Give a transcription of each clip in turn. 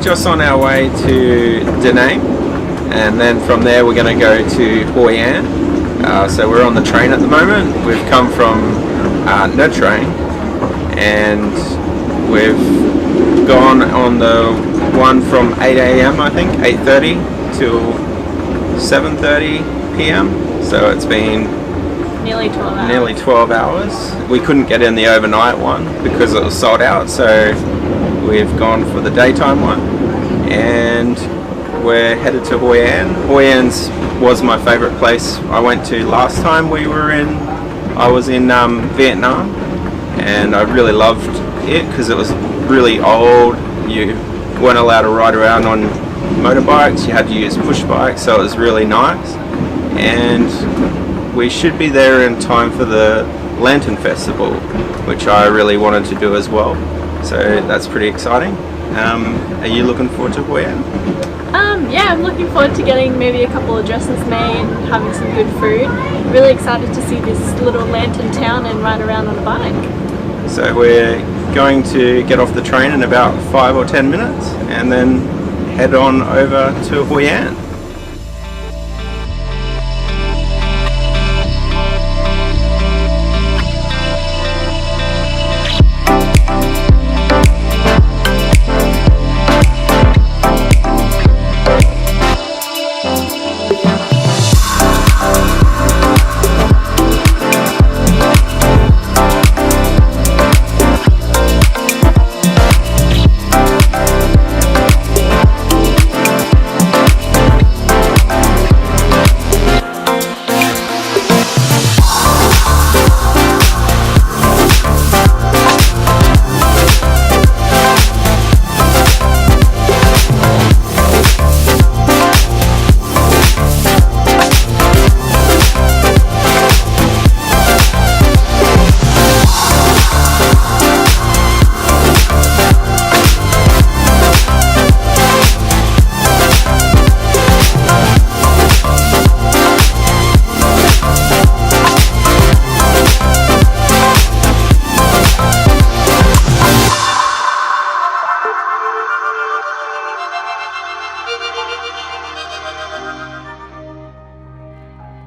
just on our way to Danang, and then from there we're going to go to Hoi An. So we're on the train at the moment. We've come from Nha Trang, and we've gone on the one from 8 a.m. I think, 8:30 till 7:30 p.m. So it's been nearly 12 hours. We couldn't get in the overnight one because it was sold out, so we've gone for the daytime one, and we're headed to Hoi An. Hoi An was my favorite place I went to last time I was in Vietnam, and I really loved it because it was really old. You weren't allowed to ride around on motorbikes, you had to use push bikes, so it was really nice. And we should be there in time for the Lantern Festival, which I really wanted to do as well. So that's pretty exciting. Are you looking forward to Hoi An? Yeah, I'm looking forward to getting maybe a couple of dresses made, having some good food. Really excited to see this little lantern town and ride around on a bike. So we're going to get off the train in about 5 or 10 minutes and then head on over to Hoi An.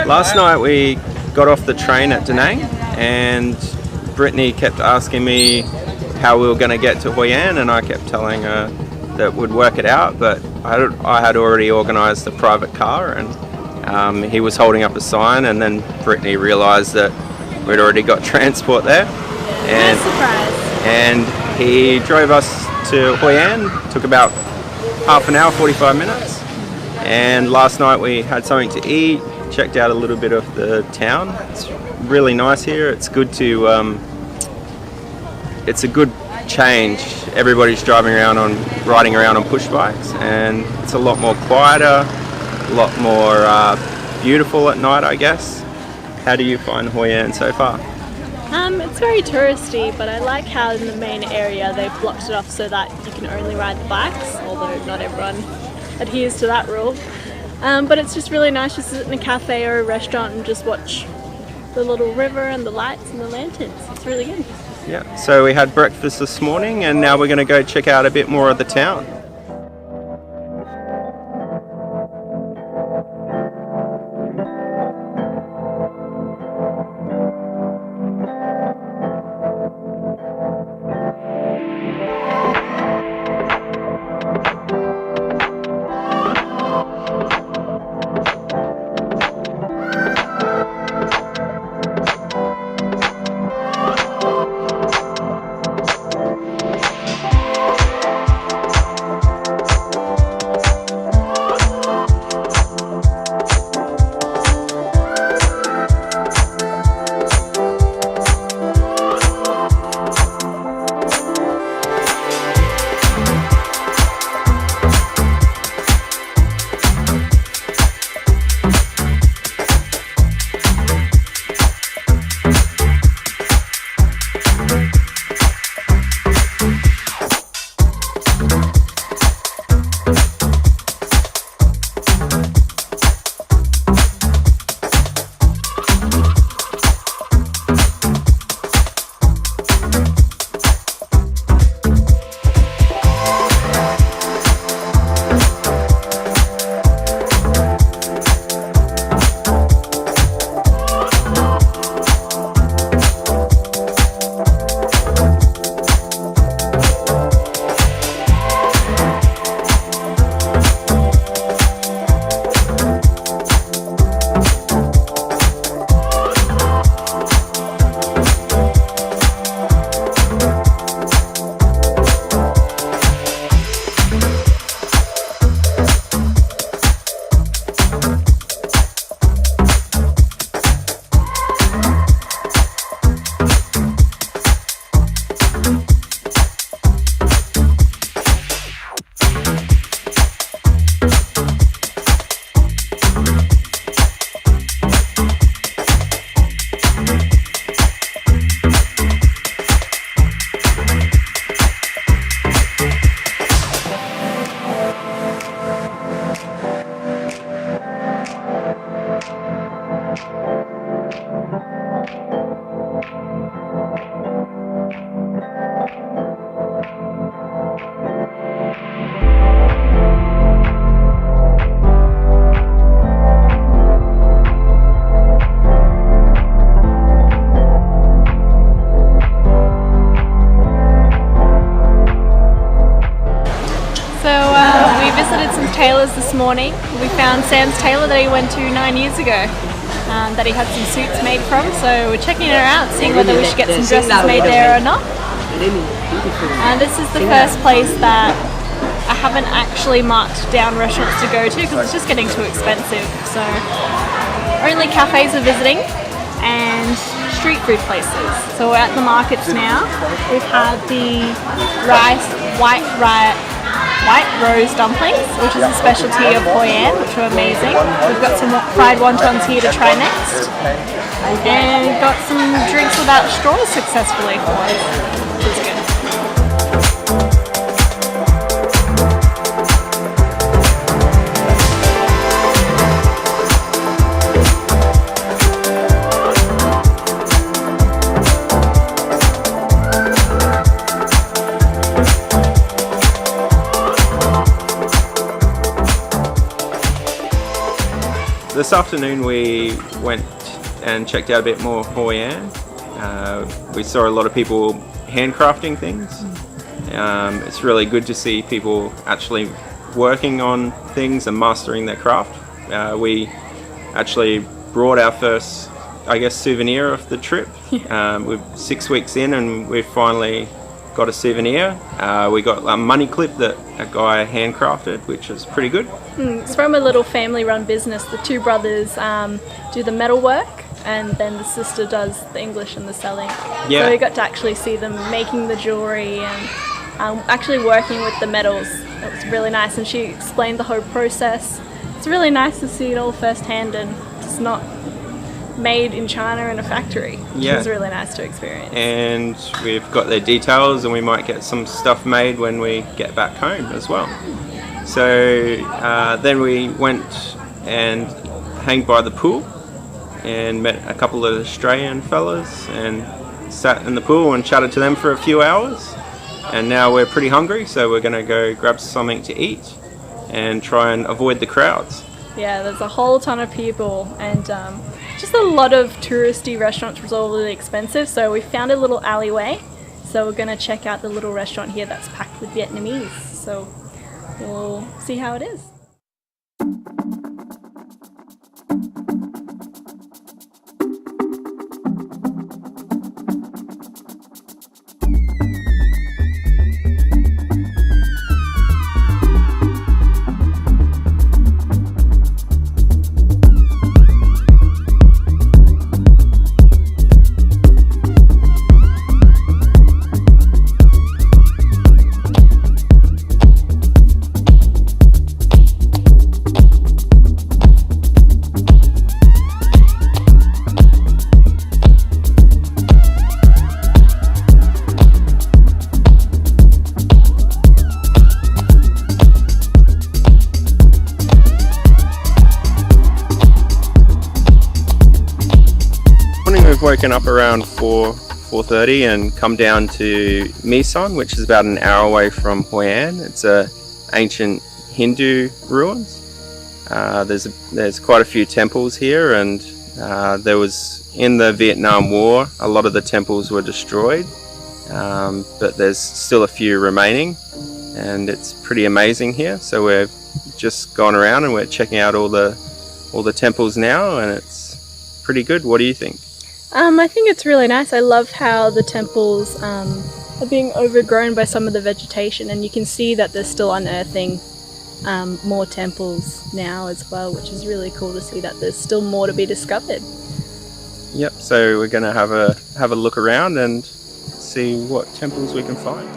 Last night we got off the train at Danang, and Brittany kept asking me how we were going to get to Hoi An, and I kept telling her that we'd work it out, but I had already organised a private car, and he was holding up a sign, and then Brittany realised that we'd already got transport there. And, nice surprise. And he drove us to Hoi An, took about half an hour, 45 minutes, and last night we had something to eat, checked out a little bit of the town. It's really nice here. It's good to it's a good change. Everybody's riding around on push bikes, and it's a lot more quieter, a lot more beautiful at night, I guess. How do you find Hoi An so far? It's very touristy, but I like how in the main area they've blocked it off so that you can only ride the bikes, although not everyone adheres to that rule. But it's just really nice to sit in a cafe or a restaurant and just watch the little river and the lights and the lanterns. It's really good. Yeah, so we had breakfast this morning, and now we're going to go check out a bit more of the town. tailors this morning. We found Sam's tailor that he went to 9 years ago, that he had some suits made from, so we're checking her out, seeing whether we should get some dresses made there or not. This is the first place that I haven't actually marked down restaurants to go to because it's just getting too expensive. So only cafes are visiting and street food places. So we're at the markets now. We've had the white rose dumplings, which is a specialty of Hoi An, which are amazing. We've got some fried wontons here to try next, and got some drinks without straws successfully for us, which is good. This afternoon we went and checked out a bit more Hoi An. We saw a lot of people handcrafting things. It's really good to see people actually working on things and mastering their craft. We actually brought our first, I guess, souvenir of the trip. We're 6 weeks in and we've finally got a souvenir. We got a money clip that a guy handcrafted, which is pretty good. It's from a little family-run business. The two brothers do the metal work, and then the sister does the English and the selling. Yeah. So we got to actually see them making the jewellery and actually working with the metals. It was really nice, and she explained the whole process. It's really nice to see it all firsthand and just not made in China in a factory, which is really nice to experience. And we've got their details, and we might get some stuff made when we get back home as well. So then we went and hang by the pool and met a couple of Australian fellas and sat in the pool and chatted to them for a few hours. And now we're pretty hungry, so we're going to go grab something to eat and try and avoid the crowds. Yeah, there's a whole ton of people, and just a lot of touristy restaurants was all really expensive, so we found a little alleyway. So we're going to check out the little restaurant here that's packed with Vietnamese. So we'll see how it is. We've woken up around 4:30 and come down to Misan, which is about an hour away from Hoi An. It's a ancient Hindu ruins. There's quite a few temples here, and there was, in the Vietnam War, a lot of the temples were destroyed, but there's still a few remaining, and it's pretty amazing here. So we've just gone around and we're checking out all the temples now, and it's pretty good. What do you think? I think it's really nice. I love how the temples are being overgrown by some of the vegetation, and you can see that they're still unearthing more temples now as well, which is really cool to see that there's still more to be discovered. Yep, so we're going to have a look around and see what temples we can find.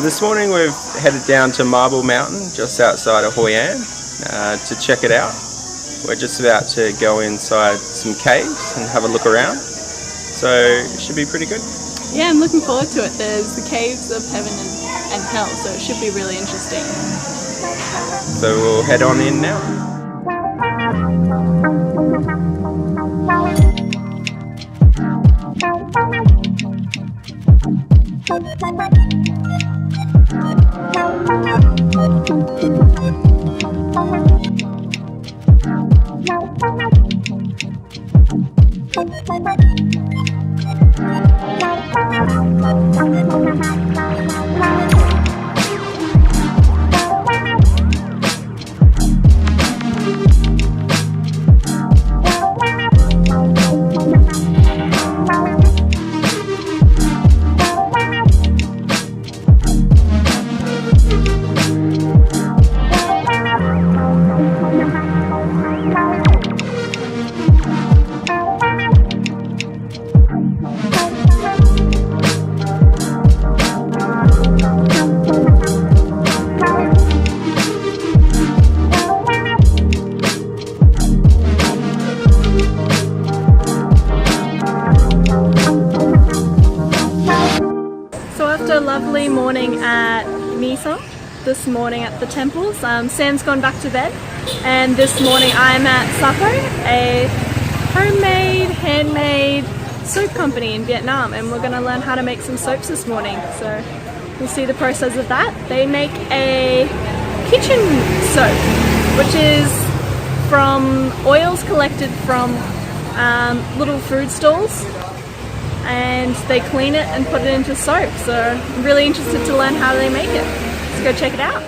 This morning we've headed down to Marble Mountain just outside of Hoi An to check it out. We're just about to go inside some caves and have a look around, so it should be pretty good. Yeah, I'm looking forward to it. There's the caves of heaven and hell, so it should be really interesting. So we'll head on in now. A lovely morning at Misa, this morning at the temples. Sam's gone back to bed, and this morning I'm at Sapo, a handmade soap company in Vietnam, and we're going to learn how to make some soaps this morning. So we'll see the process of that. They make a kitchen soap, which is from oils collected from little food stalls, and they clean it and put it into soap. So I'm really interested to learn how they make it. Let's go check it out.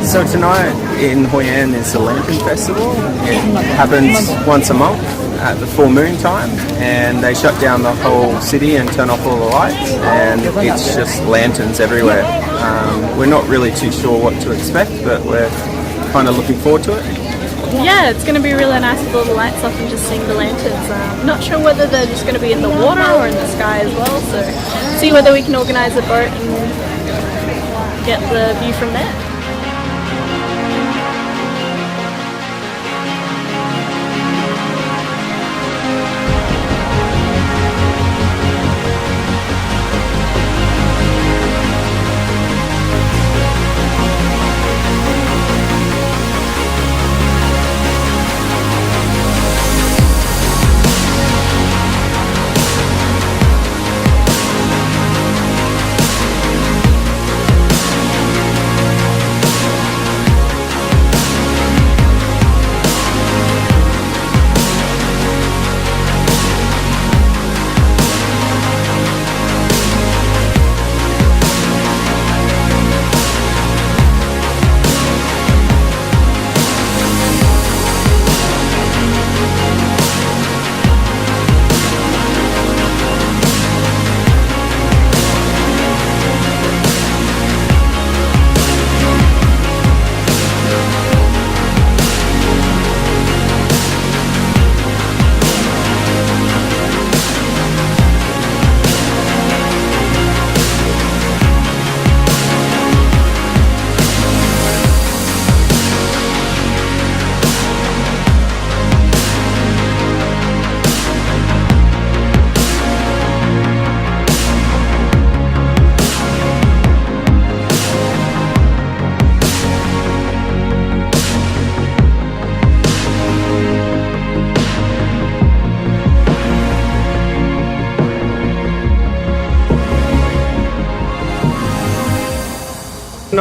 So tonight in Hoi An is the Lantern Festival. It happens once a month at the full moon time, and they shut down the whole city and turn off all the lights, and it's just lanterns everywhere. We're not really too sure what to expect, but we're kind of looking forward to it. Yeah, it's going to be really nice with all the lights off and just seeing the lanterns. Not sure whether they're just going to be in the water or in the sky as well, so see whether we can organise a boat and get the view from there.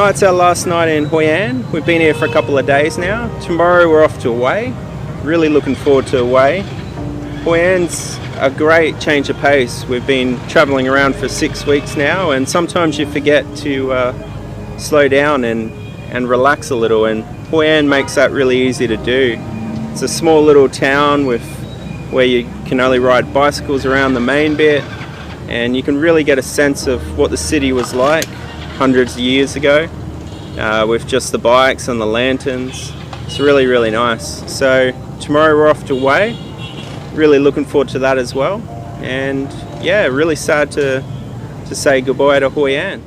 tonight's our last night in Hoi An. We've been here for a couple of days now. Tomorrow we're off to Hue. Really looking forward to Hue. Hoi An's a great change of pace. We've been travelling around for 6 weeks now, and sometimes you forget to slow down and relax a little, and Hoi An makes that really easy to do. It's a small little town where you can only ride bicycles around the main bit, and you can really get a sense of what the city was like hundreds of years ago, with just the bikes and the lanterns. It's really, really nice. So tomorrow we're off to Hue. Really looking forward to that as well. And yeah, really sad to say goodbye to Hoi An.